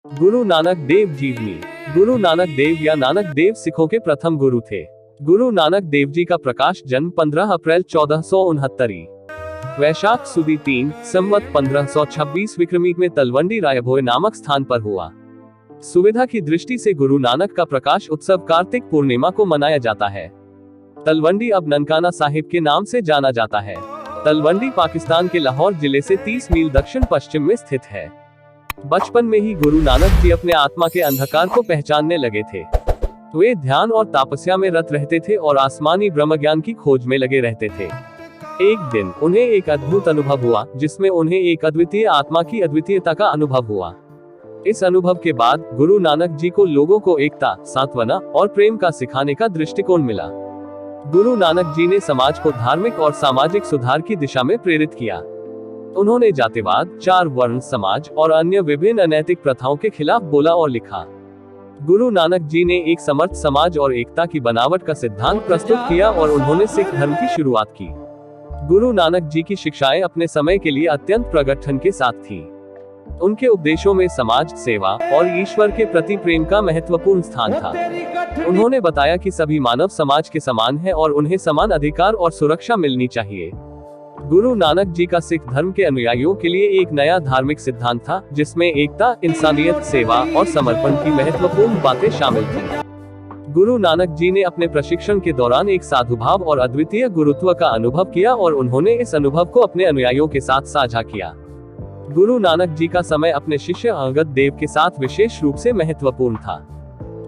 गुरु नानक देव जीवनी। गुरु नानक देव या नानक देव सिखों के प्रथम गुरु थे। गुरु नानक देव जी का प्रकाश जन्म 15 अप्रैल 1469 वैशाख सुदी 3 संवत 1526 विक्रमी में तलवंडी रायभोय नामक स्थान पर हुआ। सुविधा की दृष्टि से गुरु नानक का प्रकाश उत्सव कार्तिक पूर्णिमा को मनाया जाता है। तलवंडी अब ननकाना साहिब के नाम से जाना जाता है। तलवंडी पाकिस्तान के लाहौर जिले से 30 मील दक्षिण पश्चिम में स्थित है। बचपन में ही गुरु नानक जी अपने आत्मा के अंधकार को पहचानने लगे थे। वे ध्यान और तपस्या में रत रहते थे और आसमानी ब्रह्म ज्ञान की खोज में लगे रहते थे। एक दिन उन्हें एक अद्भुत अनुभव हुआ, जिसमें उन्हें एक अद्वितीय आत्मा की अद्वितीयता का अनुभव हुआ। इस अनुभव के बाद गुरु नानक जी को लोगों को एकता, सांत्वना और प्रेम का सिखाने का दृष्टिकोण मिला। गुरु नानक जी ने समाज को धार्मिक और सामाजिक सुधार की दिशा में प्रेरित किया। उन्होंने जातिवाद, 4 वर्ण समाज और अन्य विभिन्न अनैतिक प्रथाओं के खिलाफ बोला और लिखा। गुरु नानक जी ने एक समर्थ समाज और एकता की बनावट का सिद्धांत प्रस्तुत किया और उन्होंने सिख धर्म की शुरुआत की। गुरु नानक जी की शिक्षाएं अपने समय के लिए अत्यंत प्रगठन के साथ थीं। उनके उपदेशों में समाज सेवा और ईश्वर के प्रति प्रेम का महत्वपूर्ण स्थान था। उन्होंने बताया कि सभी मानव समाज के समान हैं और उन्हें समान अधिकार और सुरक्षा मिलनी चाहिए। गुरु नानक जी का सिख धर्म के अनुयायियों के लिए एक नया धार्मिक सिद्धांत था, जिसमें एकता, इंसानियत, सेवा और समर्पण की महत्वपूर्ण बातें शामिल थीं। गुरु नानक जी ने अपने प्रशिक्षण के दौरान एक साधुभाव और अद्वितीय गुरुत्व का अनुभव किया और उन्होंने इस अनुभव को अपने अनुयायियों के साथ साझा किया। गुरु नानक जी का समय अपने शिष्य अंगद देव के साथ विशेष रूप से महत्वपूर्ण था।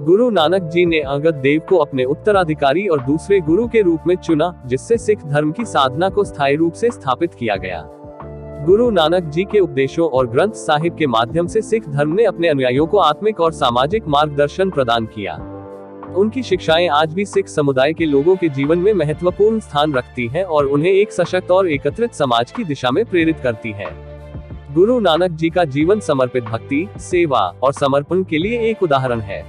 गुरु नानक जी ने अंगद देव को अपने उत्तराधिकारी और दूसरे गुरु के रूप में चुना, जिससे सिख धर्म की साधना को स्थायी रूप से स्थापित किया गया। गुरु नानक जी के उपदेशों और ग्रंथ साहिब के माध्यम से सिख धर्म ने अपने अनुयायियों को आत्मिक और सामाजिक मार्गदर्शन प्रदान किया। उनकी शिक्षाएं आज भी सिख समुदाय के लोगों के जीवन में महत्वपूर्ण स्थान रखती हैं और उन्हें एक सशक्त और एकत्रित समाज की दिशा में प्रेरित करती है। गुरु नानक जी का जीवन समर्पित भक्ति, सेवा और समर्पण के लिए एक उदाहरण है।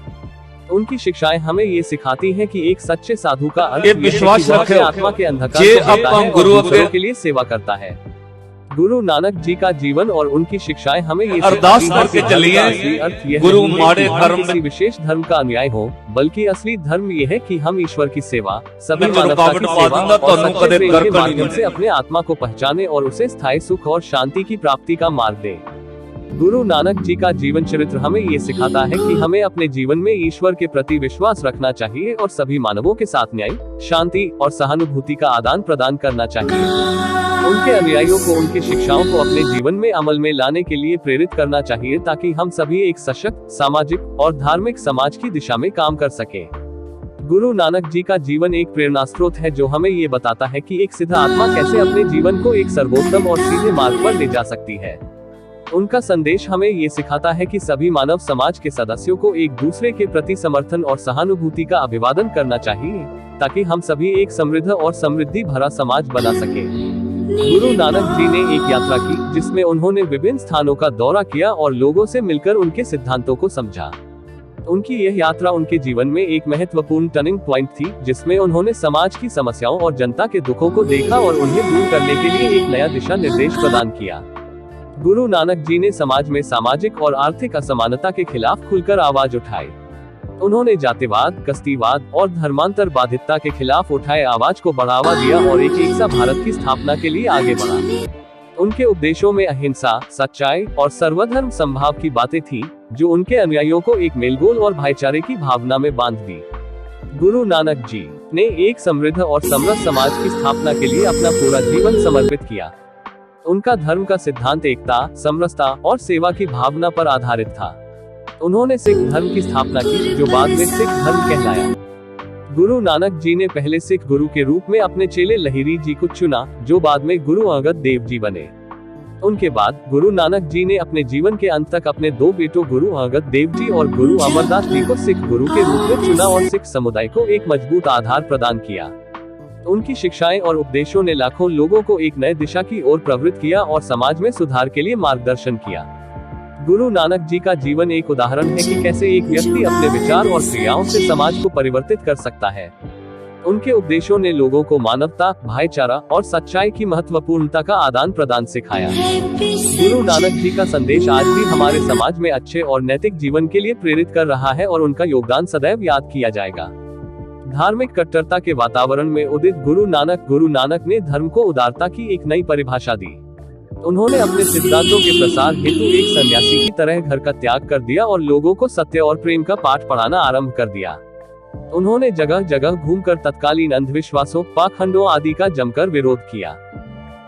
उनकी शिक्षाएं हमें ये सिखाती हैं कि एक सच्चे साधु का अर्थ विश्वास रखे आत्मा के अंधकार के लिए सेवा करता है। गुरु नानक जी का जीवन और उनकी शिक्षाएं हमें ये अरदास करके चलिए गुरु माड़े धर्म किसी विशेष धर्म का अनुयायी हो, बल्कि असली धर्म ये है कि हम ईश्वर की सेवा, सभी मानवता की सेवा और सच्चे प्रेम के माध्यम से अपने आत्मा को पहचाने और उसे स्थायी सुख और शांति की प्राप्ति का मार्ग दें। गुरु नानक जी का जीवन चरित्र हमें ये सिखाता है कि हमें अपने जीवन में ईश्वर के प्रति विश्वास रखना चाहिए और सभी मानवों के साथ न्याय, शांति और सहानुभूति का आदान प्रदान करना चाहिए। उनके अनुयायियों को उनकी शिक्षाओं को अपने जीवन में अमल में लाने के लिए प्रेरित करना चाहिए, ताकि हम सभी एक सशक्त, सामाजिक और धार्मिक समाज की दिशा में काम कर सकें। गुरु नानक जी का जीवन एक प्रेरणा स्रोत है, जो हमें ये बताता है कि एक सिद्ध आत्मा कैसे अपने जीवन को एक सर्वोत्तम और सीधे मार्ग पर ले जा सकती है। उनका संदेश हमें ये सिखाता है कि सभी मानव समाज के सदस्यों को एक दूसरे के प्रति समर्थन और सहानुभूति का अभिवादन करना चाहिए, ताकि हम सभी एक समृद्ध और समृद्धि भरा समाज बना सके। गुरु नानक जी ने एक यात्रा की, जिसमें उन्होंने विभिन्न स्थानों का दौरा किया और लोगों से मिलकर उनके सिद्धांतों को समझा। उनकी यह यात्रा उनके जीवन में एक महत्वपूर्ण टर्निंग पॉइंट थी, जिसमें उन्होंने समाज की समस्याओं और जनता के दुखों को देखा और उन्हें दूर करने के लिए एक नया दिशा निर्देश प्रदान किया। गुरु नानक जी ने समाज में सामाजिक और आर्थिक असमानता के खिलाफ खुलकर आवाज उठाई। उन्होंने जातिवाद, कस्तीवाद और धर्मांतर बाधितता के खिलाफ उठाए आवाज को बढ़ावा दिया और एक एकसा भारत की स्थापना के लिए आगे बढ़ा। उनके उपदेशों में अहिंसा, सच्चाई और सर्वधर्म समभाव की बातें थीं, जो उनके अनुयायियों को एक मेलजोल और भाईचारे की भावना में बांध दी। गुरु नानक जी ने एक समृद्ध और समृद्ध समाज की स्थापना के लिए अपना पूरा जीवन समर्पित किया। उनका धर्म का सिद्धांत एकता, समरसता और सेवा की भावना पर आधारित था। उन्होंने सिख धर्म की स्थापना की, जो बाद में सिख धर्म कहलाया। गुरु नानक जी ने पहले सिख गुरु के रूप में अपने चेले लहिरी जी को चुना, जो बाद में गुरु अंगद देव जी बने। उनके बाद गुरु नानक जी ने अपने जीवन के अंत तक अपने 2 बेटों गुरु अंगद देव जी और गुरु अमरदास जी को सिख गुरु के रूप में चुना और सिख समुदाय को एक मजबूत आधार प्रदान किया। उनकी शिक्षाएं और उपदेशों ने लाखों लोगों को एक नए दिशा की ओर प्रवृत्त किया और समाज में सुधार के लिए मार्गदर्शन किया। गुरु नानक जी का जीवन एक उदाहरण है कि कैसे एक व्यक्ति अपने विचार और क्रियाओं से समाज को परिवर्तित कर सकता है। उनके उपदेशों ने लोगों को मानवता, भाईचारा और सच्चाई की महत्वपूर्णता का आदान प्रदान सिखाया। गुरु नानक जी का संदेश आज भी हमारे समाज में अच्छे और नैतिक जीवन के लिए प्रेरित कर रहा है और उनका योगदान सदैव याद किया जाएगा। धार्मिक कट्टरता के वातावरण में उदित गुरु नानक ने धर्म को उदारता की एक नई परिभाषा दी। उन्होंने अपने सिद्धांतों के प्रसार हेतु एक सन्यासी की तरह घर का त्याग कर दिया और लोगों को सत्य और प्रेम का पाठ पढ़ाना आरंभ कर दिया। उन्होंने जगह जगह घूमकर तत्कालीन अंधविश्वासों, पाखंडों आदि का जमकर विरोध किया।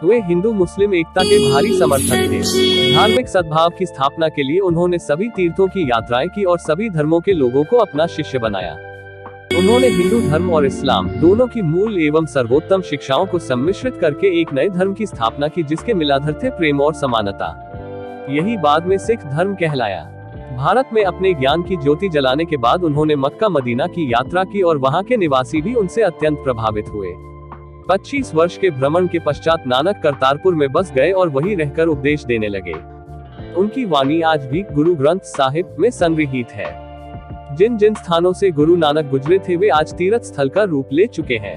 वे हिंदू मुस्लिम एकता के भारी समर्थक थे। धार्मिक सद्भाव की स्थापना के लिए उन्होंने सभी तीर्थों की यात्राएं की और सभी धर्मों के लोगों को अपना शिष्य बनाया। उन्होंने हिंदू धर्म और इस्लाम दोनों की मूल एवं सर्वोत्तम शिक्षाओं को सम्मिश्रित करके एक नए धर्म की स्थापना की, जिसके मिलाधर थे प्रेम और समानता। यही बाद में सिख धर्म कहलाया। भारत में अपने ज्ञान की ज्योति जलाने के बाद उन्होंने मक्का मदीना की यात्रा की और वहां के निवासी भी उनसे अत्यंत प्रभावित हुए। 25 वर्ष के भ्रमण के पश्चात नानक करतारपुर में बस गए और वहीं रहकर उपदेश देने लगे। उनकी वाणी आज भी गुरु ग्रंथ साहिब में संग्रहीत है। जिन जिन स्थानों से गुरु नानक गुजरे थे वे आज तीर्थ स्थल का रूप ले चुके हैं।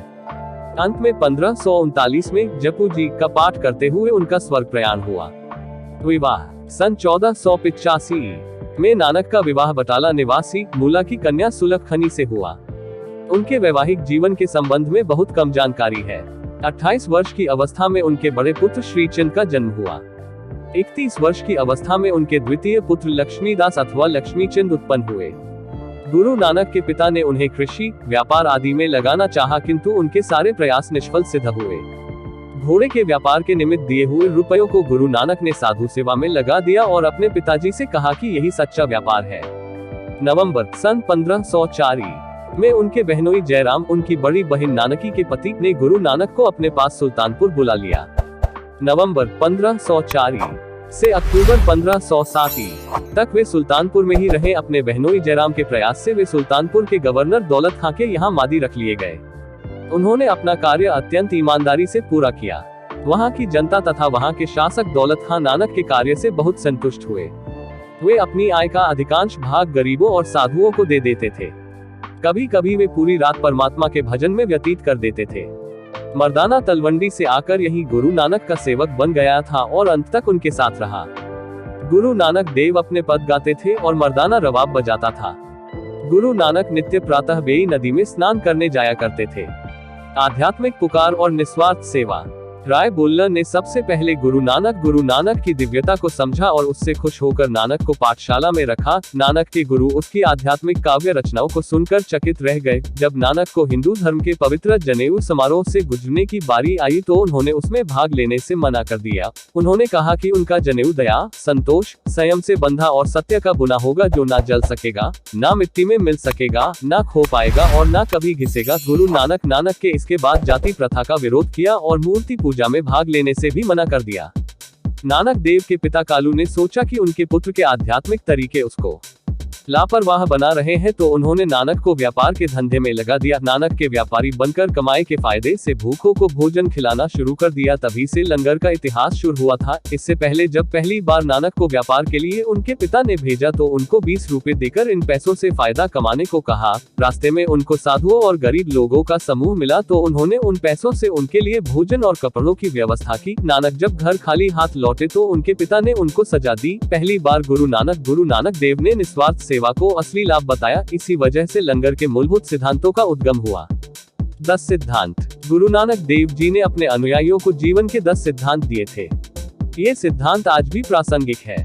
अंत में 1539 में जपू जी का पाठ करते हुए उनका स्वर्ग प्रयाण हुआ। विवाह सन 1485 में नानक का विवाह बटाला निवासी मूला की कन्या सुलक्षणी से हुआ। उनके वैवाहिक जीवन के संबंध में बहुत कम जानकारी है। 28 वर्ष की अवस्था में उनके बड़े पुत्र श्रीचंद का जन्म हुआ। 31 वर्ष की अवस्था में उनके द्वितीय पुत्र लक्ष्मीदास अथवा लक्ष्मीचंद उत्पन्न हुए। गुरु नानक के पिता ने उन्हें कृषि, व्यापार आदि में लगाना चाहा, किंतु उनके सारे प्रयास निष्फल सिद्ध हुए। घोड़े के व्यापार के निमित्त दिए हुए रुपयों को गुरु नानक ने साधु सेवा में लगा दिया और अपने पिताजी से कहा कि यही सच्चा व्यापार है। नवंबर सन 1504 में उनके बहनोई जयराम, उनकी बड़ी बहन नानकी के पति, ने गुरु नानक को अपने पास सुल्तानपुर बुला लिया। नवंबर 1504 से अक्टूबर 1507 तक वे सुल्तानपुर में ही रहे। अपने बहनोई जयराम के प्रयास से वे सुल्तानपुर के गवर्नर दौलत खां के यहाँ मादी रख लिए गए। उन्होंने अपना कार्य अत्यंत ईमानदारी से पूरा किया। वहाँ की जनता तथा वहाँ के शासक दौलत खां नानक के कार्य से बहुत संतुष्ट हुए। वे अपनी आय का अधिकांश भाग गरीबों और साधुओं को दे देते थे। कभी कभी वे पूरी रात परमात्मा के भजन में व्यतीत कर देते थे। मर्दाना तलवंडी से आकर यही गुरु नानक का सेवक बन गया था और अंत तक उनके साथ रहा। गुरु नानक देव अपने पद गाते थे और मर्दाना रवाब बजाता था। गुरु नानक नित्य प्रातः बेई नदी में स्नान करने जाया करते थे। आध्यात्मिक पुकार और निस्वार्थ सेवा। राय बुल्लर ने सबसे पहले गुरु नानक की दिव्यता को समझा और उससे खुश होकर नानक को पाठशाला में रखा। नानक के गुरु उसकी आध्यात्मिक काव्य रचनाओं को सुनकर चकित रह गए। जब नानक को हिंदू धर्म के पवित्र जनेऊ समारोह से गुजरने की बारी आई तो उन्होंने उसमें भाग लेने से मना कर दिया। उन्होंने कहा कि उनका जनेऊ दया, संतोष, संयम से बंधा और सत्य का बुना होगा, जो ना जल सकेगा, ना मिट्टी में मिल सकेगा, ना खो पाएगा और ना कभी घिसेगा। गुरु नानक के इसके बाद जाति प्रथा का विरोध किया और मूर्ति पूजा में भाग लेने से भी मना कर दिया। नानक देव के पिता कालू ने सोचा कि उनके पुत्र के आध्यात्मिक तरीके उसको लापरवाह बना रहे हैं, तो उन्होंने नानक को व्यापार के धंधे में लगा दिया। नानक के व्यापारी बनकर कमाई के फायदे से भूखों को भोजन खिलाना शुरू कर दिया। तभी से लंगर का इतिहास शुरू हुआ था। इससे पहले जब पहली बार नानक को व्यापार के लिए उनके पिता ने भेजा तो उनको 20 रुपए देकर इन पैसों से फायदा कमाने को कहा। रास्ते में उनको साधुओं और गरीब लोगों का समूह मिला तो उन्होंने उन पैसों से उनके लिए भोजन और कपड़ों की व्यवस्था की। नानक जब घर खाली हाथ लौटे तो उनके पिता ने उनको सजा दी। पहली बार गुरु नानक देव ने निस्वार्थ सेवा को असली लाभ बताया। इसी वजह से लंगर के मूलभूत सिद्धांतों का उद्गम हुआ। 10 सिद्धांत। गुरु नानक देव जी ने अपने अनुयायियों को जीवन के 10 सिद्धांत दिए थे। ये सिद्धांत आज भी प्रासंगिक है।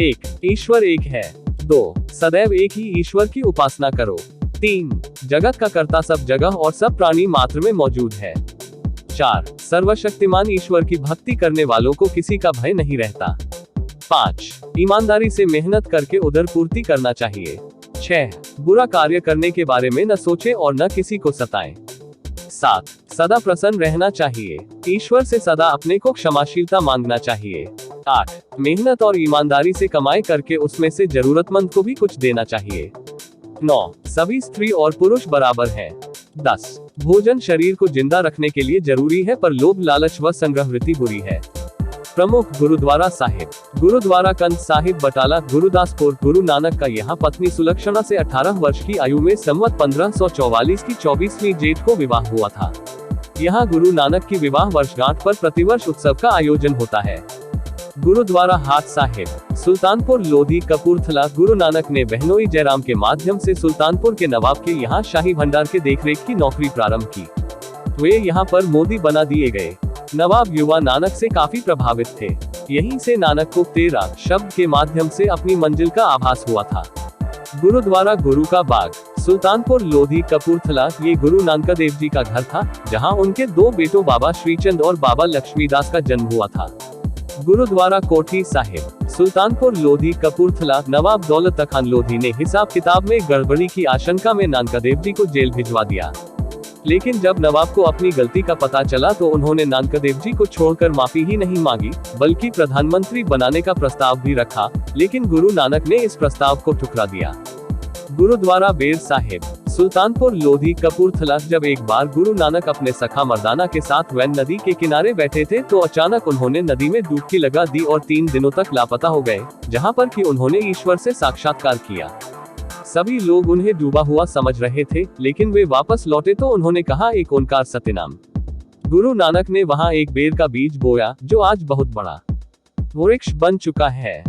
1. ईश्वर एक है। 2. सदैव एक ही ईश्वर की उपासना करो। 3. जगत का कर्ता सब जगह और सब प्राणी मात्र में मौजूद है। 4. सर्वशक्तिमान ईश्वर की भक्ति करने वालों को किसी का भय नहीं रहता। 5. ईमानदारी से मेहनत करके उदर पूर्ति करना चाहिए। 6. बुरा कार्य करने के बारे में न सोचे और न किसी को सताएं। 7. सदा प्रसन्न रहना चाहिए। ईश्वर से सदा अपने को क्षमाशीलता मांगना चाहिए। 8. मेहनत और ईमानदारी से कमाई करके उसमें से जरूरतमंद को भी कुछ देना चाहिए। 9. सभी स्त्री और पुरुष बराबर हैं। 10. भोजन शरीर को जिंदा रखने के लिए जरूरी है, पर लोभ लालच व संग्रहवृत्ति बुरी है। प्रमुख गुरुद्वारा साहिब। गुरुद्वारा कंद साहिब बटाला गुरुदासपुर। गुरु नानक का यहाँ पत्नी सुलक्षणा से 18 वर्ष की आयु में संवत 1544 की 24वीं जेठ को विवाह हुआ था। यहाँ गुरु नानक की विवाह वर्षगांठ पर प्रतिवर्ष उत्सव का आयोजन होता है। गुरुद्वारा हाट साहिब सुल्तानपुर लोधी कपूरथला। गुरु नानक ने बहनोई जयराम के माध्यम से सुल्तानपुर के नवाब के यहाँ शाही भंडार के देखरेख की नौकरी प्रारंभ की। वे यहाँ पर मोदी बना दिए गए। नवाब युवा नानक से काफी प्रभावित थे। यहीं से नानक को 13 शब्द के माध्यम से अपनी मंजिल का आभास हुआ था। गुरुद्वारा गुरु का बाग सुल्तानपुर लोधी कपूरथला। ये गुरु नानक देव जी का घर था, जहाँ उनके 2 बेटों बाबा श्रीचंद और बाबा लक्ष्मीदास का जन्म हुआ था। गुरुद्वारा कोठी साहिब सुल्तानपुर लोधी कपूरथला। नवाब दौलत खान लोधी ने हिसाब किताब में गड़बड़ी की आशंका में नानक देव जी को जेल भिजवा दिया, लेकिन जब नवाब को अपनी गलती का पता चला तो उन्होंने नानक देव जी को छोड़कर माफी ही नहीं मांगी, बल्कि प्रधानमंत्री बनाने का प्रस्ताव भी रखा, लेकिन गुरु नानक ने इस प्रस्ताव को ठुकरा दिया। गुरुद्वारा बेर साहिब सुल्तानपुर लोधी कपूरथला। जब एक बार गुरु नानक अपने सखा मर्दाना के साथ वैन नदी के किनारे बैठे थे तो अचानक उन्होंने नदी में डुबकी लगा दी और 3 दिनों तक लापता हो गए, जहां पर कि उन्होंने ईश्वर से साक्षात्कार किया। सभी लोग उन्हें डूबा हुआ समझ रहे थे, लेकिन वे वापस लौटे तो उन्होंने कहा एक ओंकार सत्यनाम। गुरु नानक ने वहां एक बेर का बीज बोया, जो आज बहुत बड़ा वृक्ष बन चुका है।